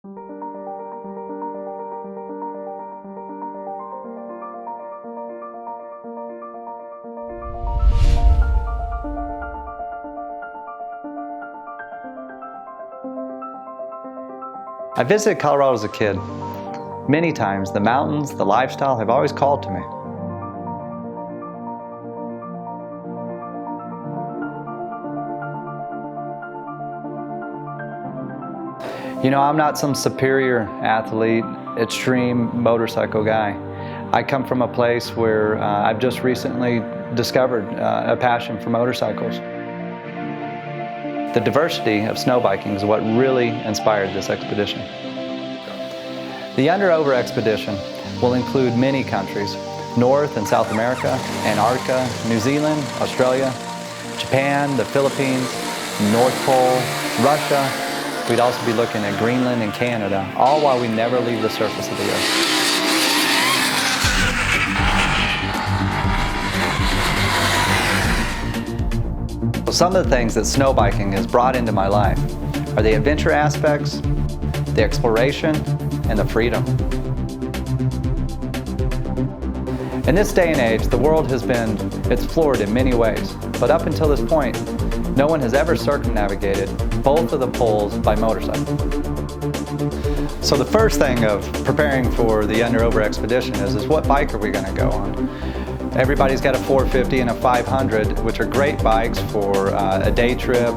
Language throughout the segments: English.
I visited Colorado as a kid. Many times, the mountains, the lifestyle have always called to me. You know, I'm not some superior athlete, extreme motorcycle guy. I come from a place where I've just recently discovered a passion for motorcycles. The diversity of snow biking is what really inspired this expedition. The Under/Over expedition will include many countries: North and South America, Antarctica, New Zealand, Australia, Japan, the Philippines, North Pole, Russia. We'd also be looking at Greenland and Canada, all while we never leave the surface of the Earth. Some of the things that snow biking has brought into my life are the adventure aspects, the exploration, and the freedom. In this day and age, the world has been explored in many ways, but up until this point, no one has ever circumnavigated both of the poles by motorcycle. So the first thing of preparing for the Under/Over expedition is what bike are we going to go on? Everybody's got a 450 and a 500, which are great bikes for a day trip,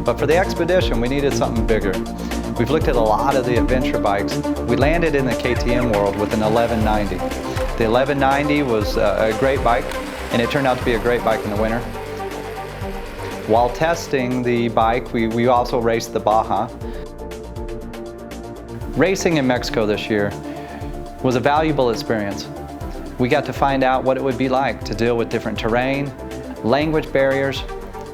but for the expedition we needed something bigger. We've looked at a lot of the adventure bikes. We landed in the KTM world with an 1190. The 1190 was a great bike, and it turned out to be a great bike in the winter. While testing the bike, we also raced the Baja. Racing in Mexico this year was a valuable experience. We got to find out what it would be like to deal with different terrain, language barriers,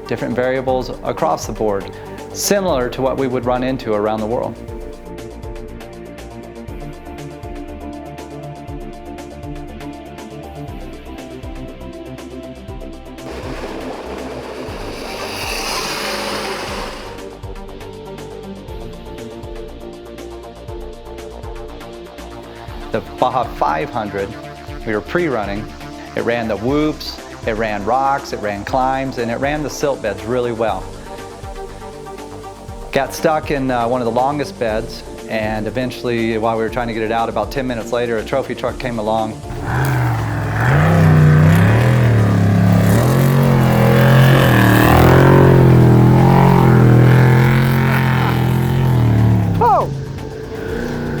different variables across the board, similar to what we would run into around the world. The Baja 500, we were pre-running. It ran the whoops, it ran rocks, it ran climbs, and it ran the silt beds really well. Got stuck in one of the longest beds, and eventually, while we were trying to get it out, about 10 minutes later, a trophy truck came along.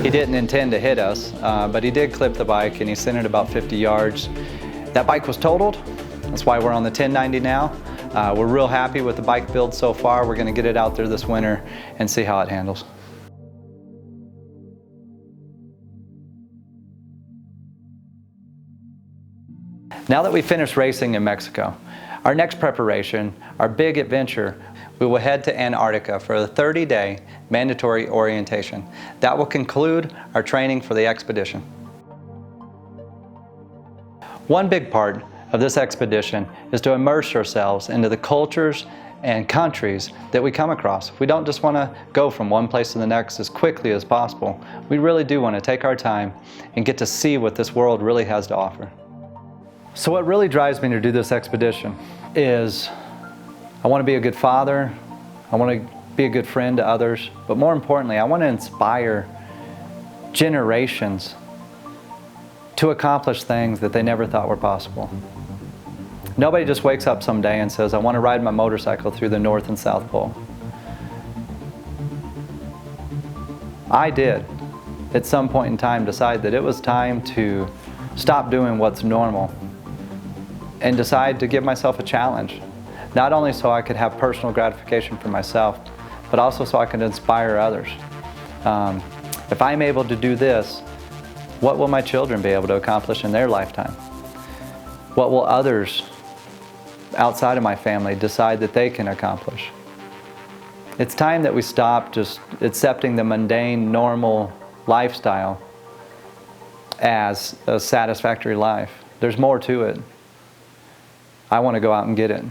He didn't intend to hit us, but he did clip the bike and he sent it about 50 yards. That bike was totaled. That's why we're on the 1090 now. We're real happy with the bike build so far. We're going to get it out there this winter and see how it handles. Now that we finished racing in Mexico, our next preparation, our big adventure, we will head to Antarctica for a 30-day mandatory orientation. That will conclude our training for the expedition. One big part of this expedition is to immerse ourselves into the cultures and countries that we come across. We don't just want to go from one place to the next as quickly as possible. We really do want to take our time and get to see what this world really has to offer. So what really drives me to do this expedition is I want to be a good father, I want to be a good friend to others, but more importantly, I want to inspire generations to accomplish things that they never thought were possible. Nobody just wakes up someday and says, I want to ride my motorcycle through the North and South Pole. I did, at some point in time, decide that it was time to stop doing what's normal and decide to give myself a challenge. Not only so I could have personal gratification for myself, but also so I could inspire others. If I'm able to do this, what will my children be able to accomplish in their lifetime? What will others outside of my family decide that they can accomplish? It's time that we stop just accepting the mundane, normal lifestyle as a satisfactory life. There's more to it. I want to go out and get it.